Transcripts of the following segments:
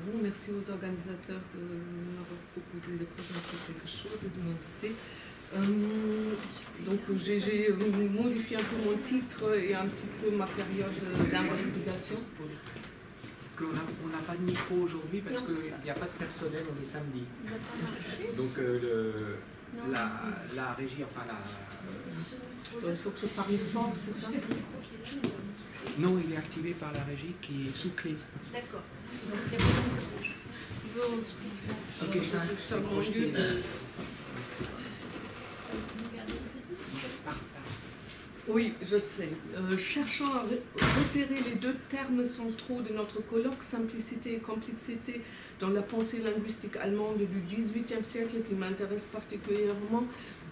vous, merci aux organisateurs de m'avoir proposé de présenter quelque chose et de m'inviter. Donc j'ai modifié un peu mon titre et un petit peu ma période d'investigation. On n'a pas de micro aujourd'hui parce qu'il n'y a pas de personnel, on est samedi. Donc la régie, enfin Il faut que je parle fort, c'est ça? Non, il est activé par la régie qui est sous clé. D'accord. Si quelqu'un s'accroche, Oui, je sais. Cherchant à repérer les deux termes centraux de notre colloque, simplicité et complexité, dans la pensée linguistique allemande du XVIIIe siècle qui m'intéresse particulièrement,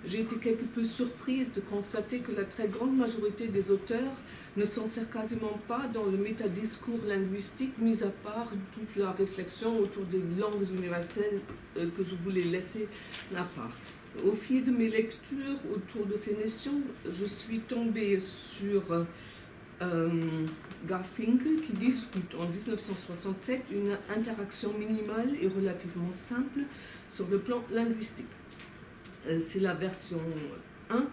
j'ai été quelque peu surprise de constater que la très grande majorité des auteurs ne s'en sert quasiment pas dans le métadiscours linguistique, mis à part toute la réflexion autour des langues universelles que je voulais laisser à part. Au fil de mes lectures autour de ces notions, je suis tombée sur Garfinkel qui discute en 1967 une interaction minimale et relativement simple sur le plan linguistique. C'est la version 1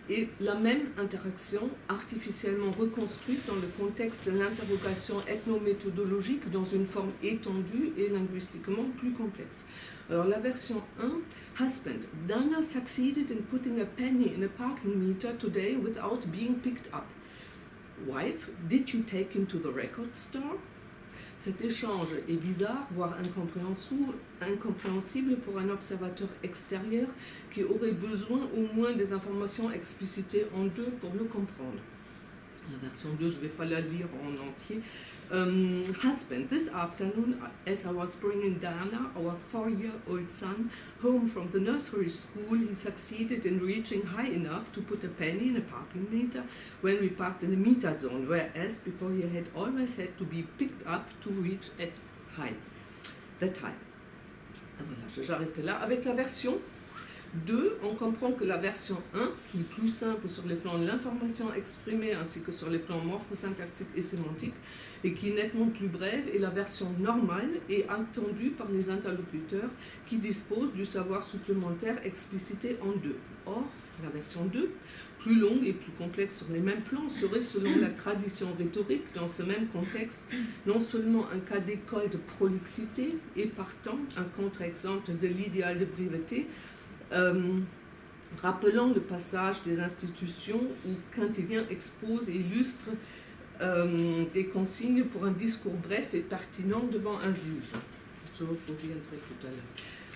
et la même interaction artificiellement reconstruite dans le contexte de l'interrogation ethnométhodologique dans une forme étendue et linguistiquement plus complexe. Alors la version 1, Husband, Dana succeeded in putting a penny in a parking meter today without being picked up. Wife, did you take him to the record store? Cet échange est bizarre, voire incompréhensible pour un observateur extérieur qui aurait besoin au moins des informations explicitées en deux pour le comprendre. La version 2, je ne vais pas la lire en entier. Husband, this afternoon, as I was bringing Dana, our 4-year-old son, home from the nursery school, he succeeded in reaching high enough to put a penny in a parking meter when we parked in the meter zone, whereas before he had always had to be picked up to reach at that high. Voilà, j'arrête là. Avec la version 2, on comprend que la version 1, qui est plus simple sur les plans de l'information exprimée ainsi que sur les plans morphosyntaxiques et sémantiques, et qui est nettement plus brève, est la version normale et attendue par les interlocuteurs qui disposent du savoir supplémentaire explicité en deux. Or, la version 2, plus longue et plus complexe sur les mêmes plans, serait, selon la tradition rhétorique, dans ce même contexte, non seulement un cas d'école de prolixité et partant un contre-exemple de l'idéal de brièveté, rappelant le passage des institutions où Quintilien expose et illustre des consignes pour un discours bref et pertinent devant un juge. Je reviendrai tout à l'heure.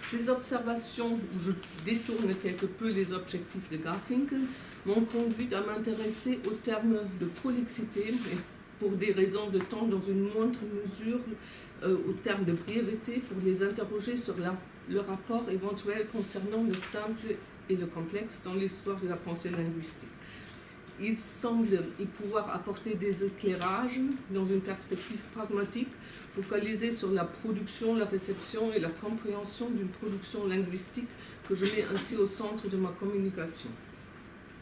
Ces observations, où je détourne quelque peu les objectifs de Garfinkel, m'ont conduit à m'intéresser aux termes de prolixité et pour des raisons de temps dans une moindre mesure aux termes de brièveté pour les interroger sur le rapport éventuel concernant le simple et le complexe dans l'histoire de la pensée linguistique. Il semble y pouvoir apporter des éclairages dans une perspective pragmatique, focalisée sur la production, la réception et la compréhension d'une production linguistique que je mets ainsi au centre de ma communication.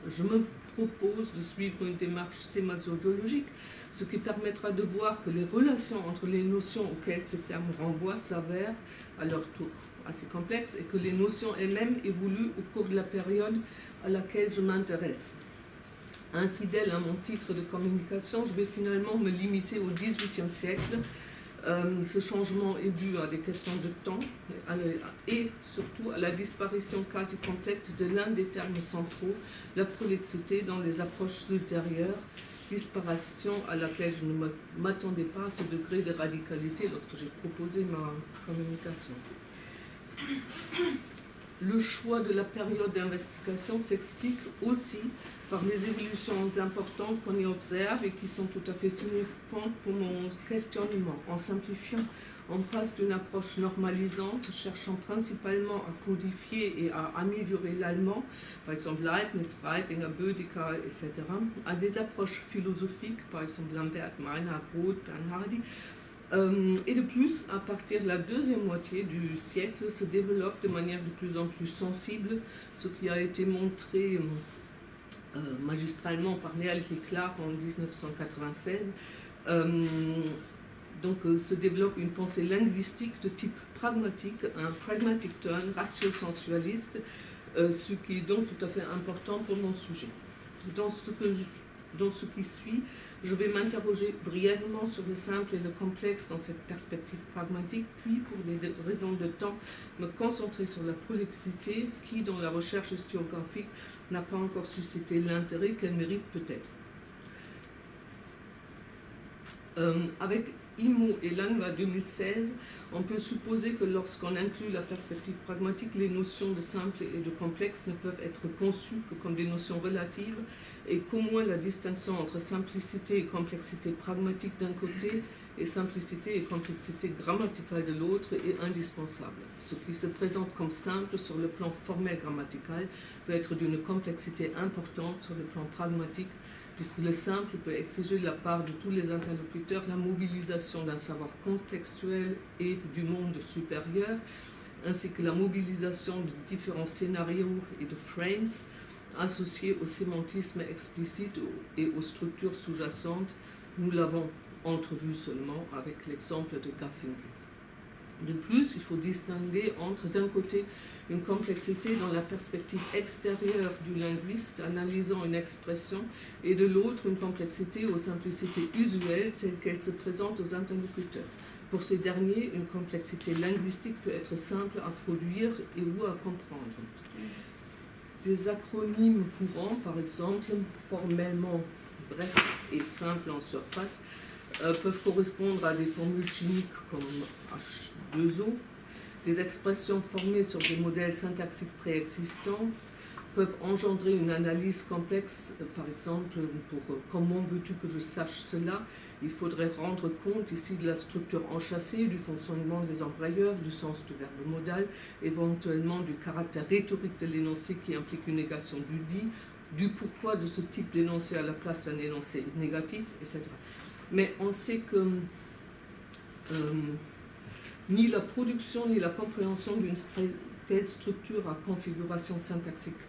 Je me propose de suivre une démarche sématologique, ce qui permettra de voir que les relations entre les notions auxquelles ces termes renvoient s'avèrent à leur tour assez complexes et que les notions elles-mêmes évoluent au cours de la période à laquelle je m'intéresse. Infidèle à mon titre de communication, je vais finalement me limiter au XVIIIe siècle. Ce changement est dû à des questions de temps et surtout à la disparition quasi complète de l'un des termes centraux, la prolixité dans les approches ultérieures, disparition à laquelle je ne m'attendais pas à ce degré de radicalité lorsque j'ai proposé ma communication. Le choix de la période d'investigation s'explique aussi par les évolutions importantes qu'on y observe et qui sont tout à fait signifiantes pour mon questionnement. En simplifiant, on passe d'une approche normalisante, cherchant principalement à codifier et à améliorer l'allemand, par exemple Leibniz, Breitinger, Bödecker, etc., à des approches philosophiques, par exemple Lambert, Meinhard, Roth, Bernhardi. Et de plus, à partir de la deuxième moitié du siècle, se développe de manière de plus en plus sensible ce qui a été montré magistralement par Neal et Clark en 1996, Donc se développe une pensée linguistique de type pragmatique, un pragmatic turn ratio-sensualiste, ce qui est donc tout à fait important pour mon sujet. Dans ce qui suit, je vais m'interroger brièvement sur le simple et le complexe dans cette perspective pragmatique, puis, pour des raisons de temps, me concentrer sur la prolixité qui, dans la recherche historiographique, n'a pas encore suscité l'intérêt qu'elle mérite peut-être. Avec Imo et Langlois 2016, on peut supposer que lorsqu'on inclut la perspective pragmatique, les notions de simple et de complexe ne peuvent être conçues que comme des notions relatives et qu'au moins la distinction entre simplicité et complexité pragmatique d'un côté et simplicité et complexité grammaticale de l'autre est indispensable. Ce qui se présente comme simple sur le plan formel grammatical peut être d'une complexité importante sur le plan pragmatique, puisque le simple peut exiger de la part de tous les interlocuteurs la mobilisation d'un savoir contextuel et du monde supérieur, ainsi que la mobilisation de différents scénarios et de frames associés au sémantisme explicite et aux structures sous-jacentes. Nous l'avons entrevu seulement avec l'exemple de Garfinkel. De plus, il faut distinguer entre, d'un côté, une complexité dans la perspective extérieure du linguiste analysant une expression, et de l'autre, une complexité aux simplicités usuelles telles qu'elles se présentent aux interlocuteurs. Pour ces derniers, une complexité linguistique peut être simple à produire et ou à comprendre. Des acronymes courants, par exemple, formellement brefs et simples en surface, peuvent correspondre à des formules chimiques comme H2O. Des expressions formées sur des modèles syntaxiques préexistants peuvent engendrer une analyse complexe. Par exemple, pour comment veux-tu que je sache cela, il faudrait rendre compte ici de la structure enchâssée, du fonctionnement des employeurs, du sens du verbe modal, éventuellement du caractère rhétorique de l'énoncé qui implique une négation du dit, du pourquoi de ce type d'énoncé à la place d'un énoncé négatif, etc. Mais on sait que ni la production ni la compréhension d'une telle structure à configuration syntaxique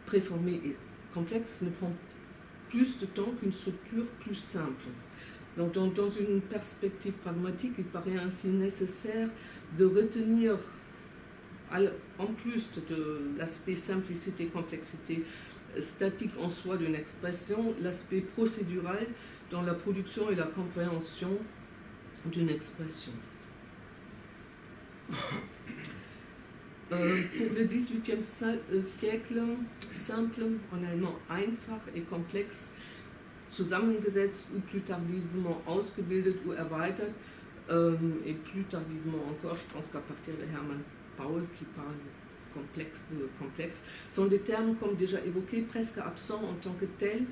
préformée et complexe ne prend plus de temps qu'une structure plus simple. Donc, dans une perspective pragmatique, il paraît ainsi nécessaire de retenir, en plus de l'aspect simplicité, complexité statique en soi d'une expression, l'aspect procédural dans la production et la compréhension d'une expression. Pour le XVIIIe siècle, simple, en allemand einfach et complexe, zusammengesetzt ou plus tardivement ausgebildet ou erweitert, et plus tardivement encore, je pense qu'à partir de Hermann Paul qui parle de complexe, sont des termes, comme déjà évoqués, presque absents en tant que tels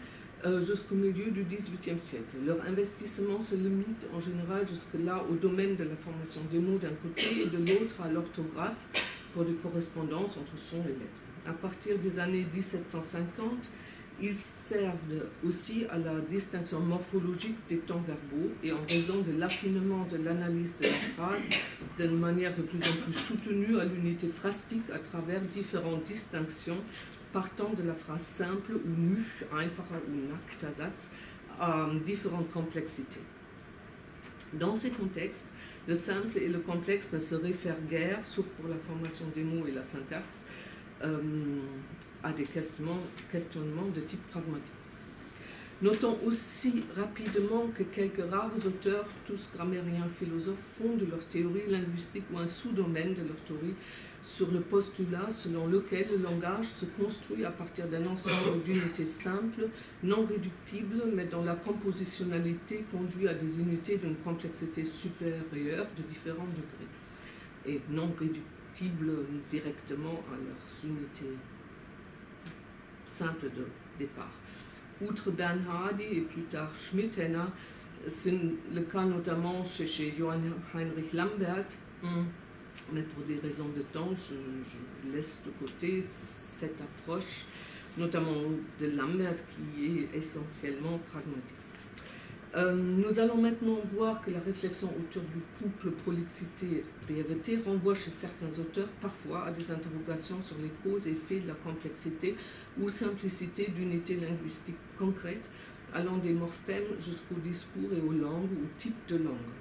jusqu'au milieu du XVIIIe siècle. Leur investissement se limite en général jusque-là au domaine de la formation des mots d'un côté et de l'autre à l'orthographe pour des correspondances entre sons et lettres. À partir des années 1750, ils servent aussi à la distinction morphologique des temps verbaux et en raison de l'affinement de l'analyse de la phrase d'une manière de plus en plus soutenue à l'unité phrastique à travers différentes distinctions partant de la phrase simple ou nue, einfacher ou nackter Satz, à différentes complexités. Dans ces contextes, le simple et le complexe ne se réfèrent guère, sauf pour la formation des mots et la syntaxe, à des questionnements de type pragmatique. Notons aussi rapidement que quelques rares auteurs, tous grammairiens philosophes, fondent leur théorie linguistique ou un sous-domaine de leur théorie sur le postulat selon lequel le langage se construit à partir d'un ensemble d'unités simples, non réductibles, mais dont la compositionnalité conduit à des unités d'une complexité supérieure de différents degrés, et non réductibles directement à leurs unités simples de départ. Outre Bernhardi et plus tard Schmitthenner, c'est le cas notamment chez Johann Heinrich Lambert, mais pour des raisons de temps, je laisse de côté cette approche, notamment de Lambert, qui est essentiellement pragmatique. Nous allons maintenant voir que la réflexion autour du couple prolixité-brièveté renvoie chez certains auteurs parfois à des interrogations sur les causes et effets de la complexité ou simplicité d'unités linguistiques concrètes, allant des morphèmes jusqu'au discours et aux langues ou types de langues.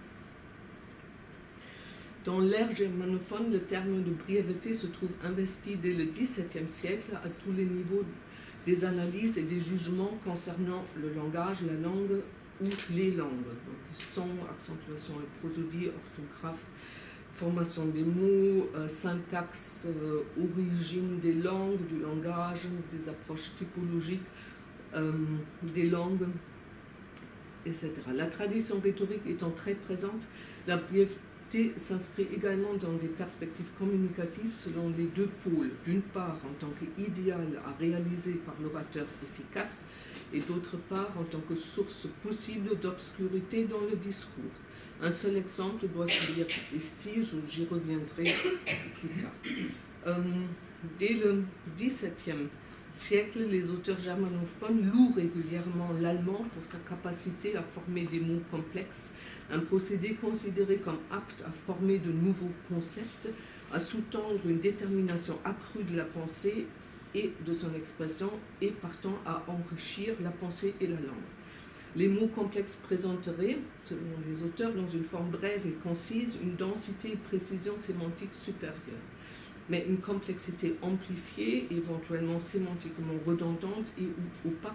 Dans l'ère germanophone, le terme de brièveté se trouve investi dès le XVIIe siècle à tous les niveaux des analyses et des jugements concernant le langage, la langue ou les langues. Donc, son, accentuation et prosodie, orthographe, formation des mots, syntaxe, origine des langues, du langage, des approches typologiques des langues, etc. La tradition rhétorique étant très présente, la brièveté s'inscrit également dans des perspectives communicatives selon les deux pôles. D'une part, en tant qu'idéal à réaliser par l'orateur efficace, et d'autre part, en tant que source possible d'obscurité dans le discours. Un seul exemple doit se lire ici, j'y reviendrai plus tard. Dès le XVIIe siècle, les auteurs germanophones louent régulièrement l'allemand pour sa capacité à former des mots complexes, un procédé considéré comme apte à former de nouveaux concepts, à sous-tendre une détermination accrue de la pensée et de son expression, et partant à enrichir la pensée et la langue. Les mots complexes présenteraient, selon les auteurs, dans une forme brève et concise, une densité et précision sémantique supérieure. Mais une complexité amplifiée, éventuellement sémantiquement redondante et opaque,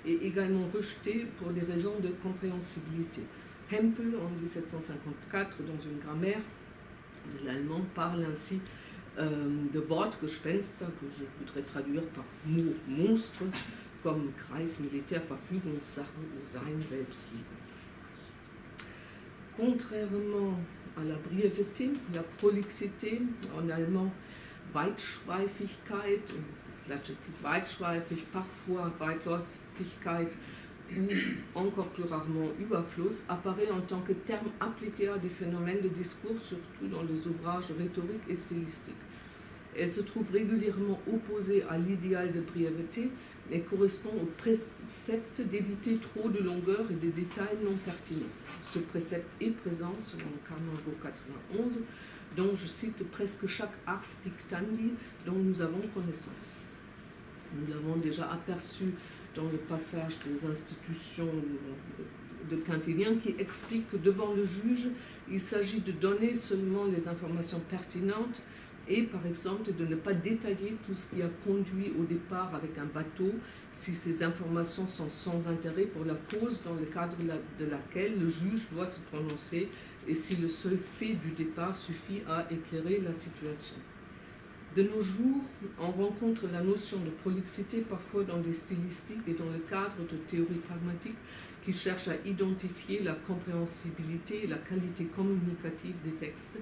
est également rejetée pour des raisons de compréhensibilité. Hempel, en 1754, dans une grammaire de l'allemand, parle ainsi de Wortgespenster, que je voudrais traduire par mot monstre, comme Kreis, Militär, Verfügungssache ou Sein, Selbstliebe. Contrairement à la brièveté, la prolixité, en allemand Weitschweifigkeit, l'adjectif weitschweifig, parfois Weitläufigkeit ou encore plus rarement Überfluss, apparaît en tant que terme appliqué à des phénomènes de discours, surtout dans les ouvrages rhétoriques et stylistiques. Elle se trouve régulièrement opposée à l'idéal de brièveté et correspond au précepte d'éviter trop de longueur et de détails non pertinents. Ce précepte est présent selon Carnot 91, dont je cite presque chaque ars dictandi dont nous avons connaissance. Nous l'avons déjà aperçu dans le passage des institutions de Quintilien qui explique que devant le juge, il s'agit de donner seulement les informations pertinentes et par exemple de ne pas détailler tout ce qui a conduit au départ avec un bateau si ces informations sont sans intérêt pour la cause dans le cadre de laquelle le juge doit se prononcer et si le seul fait du départ suffit à éclairer la situation. De nos jours, on rencontre la notion de prolixité parfois dans des stylistiques et dans le cadre de théories pragmatiques qui cherchent à identifier la compréhensibilité et la qualité communicative des textes,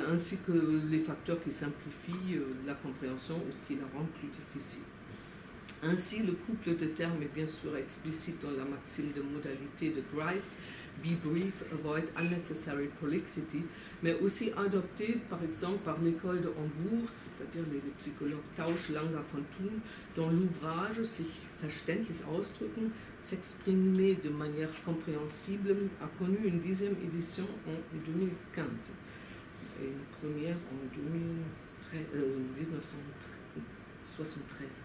ainsi que les facteurs qui simplifient la compréhension ou qui la rendent plus difficile. Ainsi, le couple de termes est bien sûr explicite dans la maxime de modalité de Grice, be brief, avoid unnecessary prolixity, mais aussi adopté par exemple par l'école de Hambourg, c'est-à-dire les psychologues Tausch, Langer, von Thun, dans l'ouvrage sich verständlich ausdrücken, s'exprimer de manière compréhensible, a connu une 10e édition en 2015 et une première en 1973.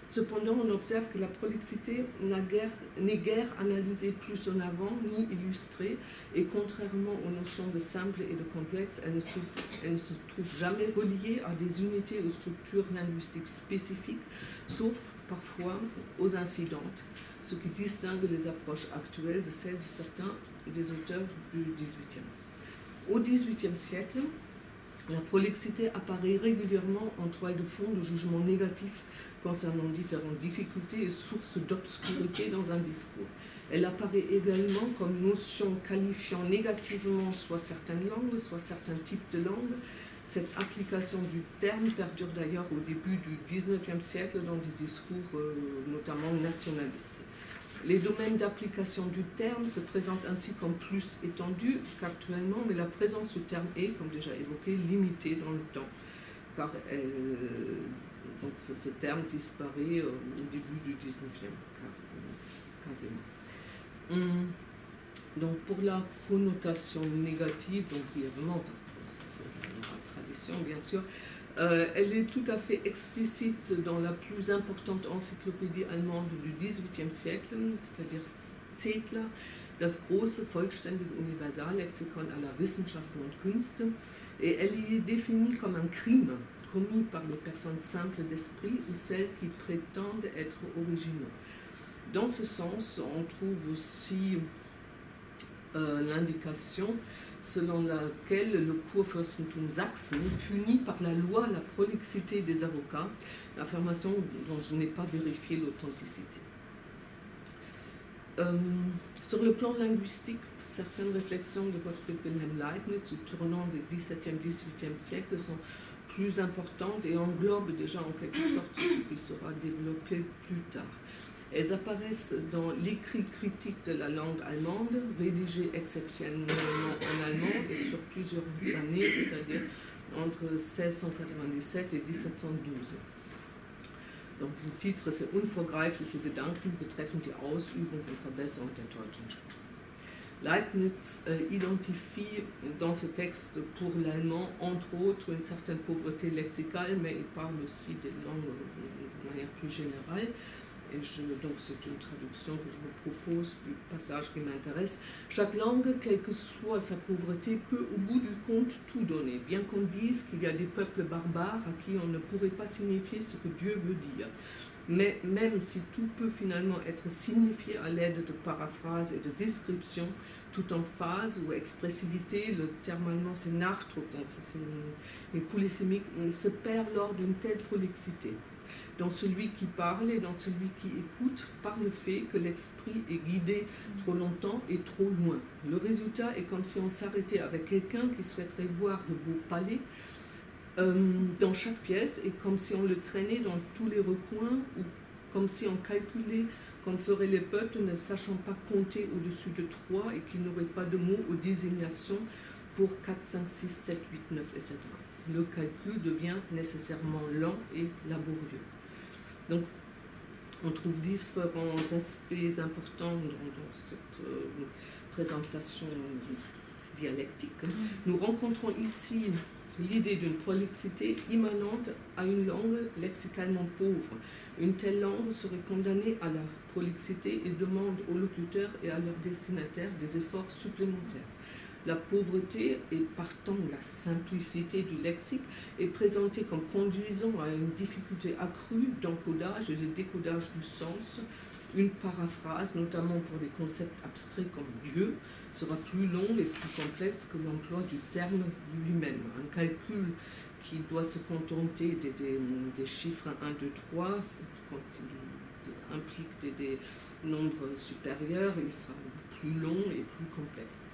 Cependant, on observe que la prolixité n'est guère analysée plus en avant ni illustrée, et contrairement aux notions de simple et de complexe, elle ne se trouve jamais reliée à des unités ou structures linguistiques spécifiques, sauf parfois aux incidentes, ce qui distingue les approches actuelles de celles de certains des auteurs du XVIIIe. Au XVIIIe siècle, la prolixité apparaît régulièrement en toile de fond de jugements négatifs concernant différentes difficultés et sources d'obscurité dans un discours. Elle apparaît également comme notion qualifiant négativement soit certaines langues, soit certains types de langues. Cette application du terme perdure d'ailleurs au début du XIXe siècle dans des discours notamment nationalistes. Les domaines d'application du terme se présentent ainsi comme plus étendus qu'actuellement, mais la présence du terme est, comme déjà évoqué, limitée dans le temps, car donc ce terme disparaît au début du XIXe, quasiment. Donc pour la connotation négative, donc brièvement, parce que ça c'est la tradition bien sûr, elle est tout à fait explicite dans la plus importante encyclopédie allemande du XVIIIe siècle, c'est-à-dire Zettler, das große, vollständige Universallexikon aller Wissenschaften und Künste, et elle y est définie comme un crime commis par les personnes simples d'esprit ou celles qui prétendent être originaux. Dans ce sens, on trouve aussi l'indication selon laquelle le Kurfürstentum Sachsen punit par la loi la prolixité des avocats, affirmation dont je n'ai pas vérifié l'authenticité. Sur le plan linguistique, certaines réflexions de Gottfried Wilhelm Leibniz au tournant du XVIIe, XVIIIe siècle sont plus importantes et englobent déjà en quelque sorte ce qui sera développé plus tard. Elles apparaissent dans l'écrit critique de la langue allemande, rédigé exceptionnellement en allemand et sur plusieurs années, c'est-à-dire entre 1697 et 1712. Donc le titre, c'est Unvorgreifliche Gedanken betreffend die Ausübung und Verbesserung der deutschen Sprache. Leibniz identifie dans ce texte pour l'allemand, entre autres, une certaine pauvreté lexicale, mais il parle aussi des langues de manière plus générale. Et donc c'est une traduction que je vous propose du passage qui m'intéresse. Chaque langue, quelle que soit sa pauvreté, peut au bout du compte tout donner, bien qu'on dise qu'il y a des peuples barbares à qui on ne pourrait pas signifier ce que Dieu veut dire. Mais même si tout peut finalement être signifié à l'aide de paraphrases et de descriptions, tout en phase ou expressivité, le terme allemand c'est Nachdruck, c'est une polysémique, se perd lors d'une telle prolixité. Dans celui qui parle et dans celui qui écoute, par le fait que l'esprit est guidé trop longtemps et trop loin. Le résultat est comme si on s'arrêtait avec quelqu'un qui souhaiterait voir de beaux palais dans chaque pièce, et comme si on le traînait dans tous les recoins, ou comme si on calculait comme feraient les peuples ne sachant pas compter au-dessus de 3 et qui n'auraient pas de mots aux désignations pour 4, 5, 6, 7, 8, 9, etc. Le calcul devient nécessairement lent et laborieux. Donc, on trouve différents aspects importants dans cette présentation dialectique. Nous rencontrons ici l'idée d'une prolixité immanente à une langue lexicalement pauvre. Une telle langue serait condamnée à la prolixité et demande aux locuteurs et à leurs destinataires des efforts supplémentaires. La pauvreté, et partant de la simplicité du lexique, est présentée comme conduisant à une difficulté accrue d'encodage et de décodage du sens. Une paraphrase, notamment pour des concepts abstraits comme Dieu, sera plus longue et plus complexe que l'emploi du terme lui-même. Un calcul qui doit se contenter des chiffres 1, 2, 3, quand il implique des nombres supérieurs, il sera plus long et plus complexe.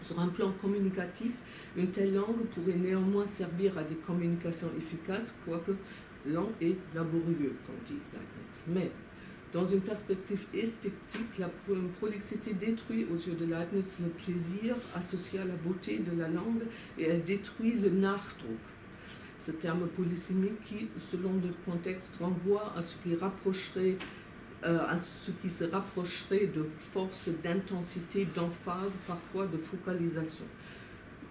Sur un plan communicatif, une telle langue pourrait néanmoins servir à des communications efficaces, quoique lent et laborieux, comme dit Leibniz. Mais, dans une perspective esthétique, la prolixité détruit aux yeux de Leibniz le plaisir associé à la beauté de la langue et elle détruit le Nachdruck. Ce terme polysémique qui, selon le contexte, renvoie à ce qui se rapprocherait de force, d'intensité, d'emphase, parfois de focalisation.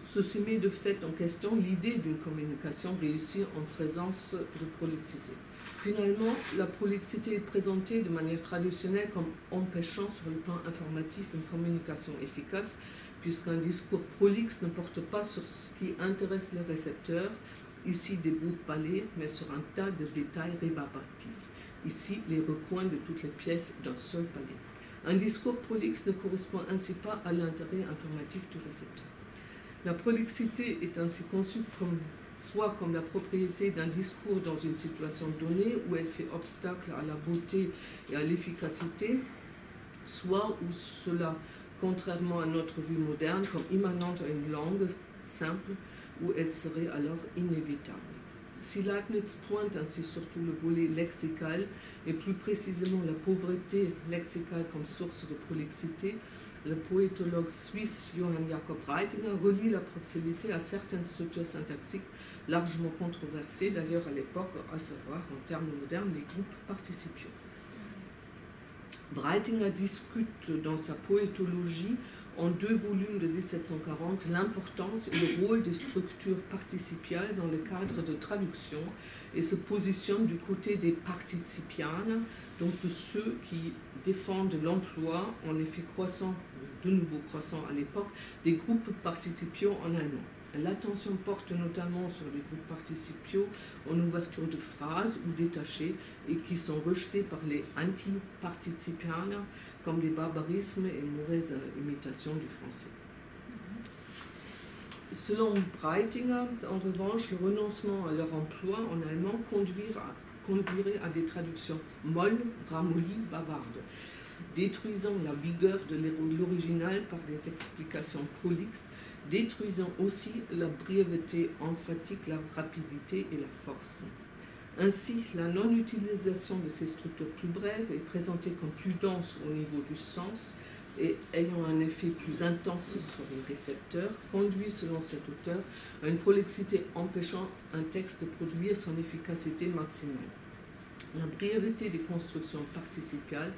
Ceci met de fait en question l'idée d'une communication réussie en présence de prolixité. Finalement, la prolixité est présentée de manière traditionnelle comme empêchant sur le plan informatif une communication efficace, puisqu'un discours prolixe ne porte pas sur ce qui intéresse les récepteurs, ici des bouts de palais, mais sur un tas de détails rébarbatifs. Ici, les recoins de toutes les pièces d'un seul palais. Un discours prolixe ne correspond ainsi pas à l'intérêt informatif du récepteur. La prolixité est ainsi conçue soit comme la propriété d'un discours dans une situation donnée où elle fait obstacle à la beauté et à l'efficacité, soit où cela, contrairement à notre vue moderne, comme immanente à une langue simple où elle serait alors inévitable. Si Leibniz pointe ainsi surtout le volet lexical et plus précisément la pauvreté lexicale comme source de prolixité, le poétologue suisse Johann Jakob Reitinger relie la proximité à certaines structures syntaxiques largement controversées d'ailleurs à l'époque, à savoir en termes modernes les groupes participiaux. Reitinger discute dans sa poétologie en 2 volumes de 1740 l'importance et le rôle des structures participiales dans le cadre de traduction et se positionne du côté des participianes, donc de ceux qui défendent l'emploi en effet croissant de nouveau croissant à l'époque, des groupes participiaux en allemand. L'attention porte notamment sur les groupes participiaux en ouverture de phrases ou détachés et qui sont rejetés par les anti-Partizipianer comme des barbarismes et mauvaises imitations du français. Selon Breitinger, en revanche, le renoncement à leur emploi en allemand conduirait à des traductions molles, ramollies, bavardes, détruisant la vigueur de l'original par des explications prolixes, détruisant aussi la brièveté emphatique, la rapidité et la force. Ainsi, la non-utilisation de ces structures plus brèves est présentée comme plus dense au niveau du sens et ayant un effet plus intense sur les récepteurs, conduit, selon cet auteur, à une prolixité empêchant un texte de produire son efficacité maximale. La brièveté des constructions participiales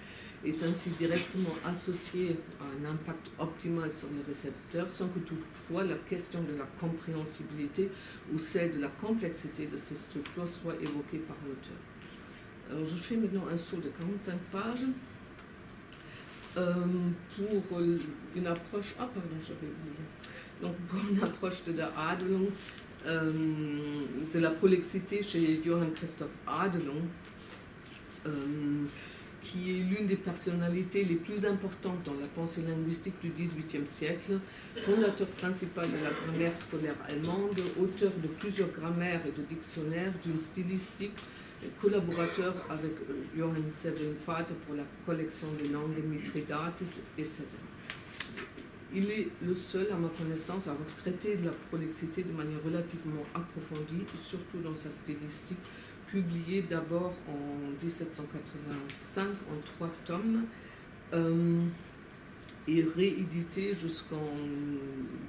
est ainsi directement associée à un impact optimal sur les récepteurs, sans que toutefois la question de la compréhensibilité ou celle de la complexité de ces structures soit évoquée par l'auteur. Alors je fais maintenant un saut de 45 pages pour une approche... Ah pardon, j'avais oublié. Donc pour une approche de la Adelung, de la prolixité chez Johann Christoph Adelung, qui est l'une des personnalités les plus importantes dans la pensée linguistique du XVIIIe siècle, fondateur principal de la grammaire scolaire allemande, auteur de plusieurs grammaires et de dictionnaires d'une stylistique, collaborateur avec Johann Sevenvater pour la collection des langues Mithridates, etc. Il est le seul, à ma connaissance, à avoir traité de la prolixité de manière relativement approfondie, surtout dans sa stylistique, publié d'abord en 1785 en 3 tomes et réédité jusqu'en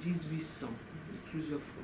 1800, plusieurs fois.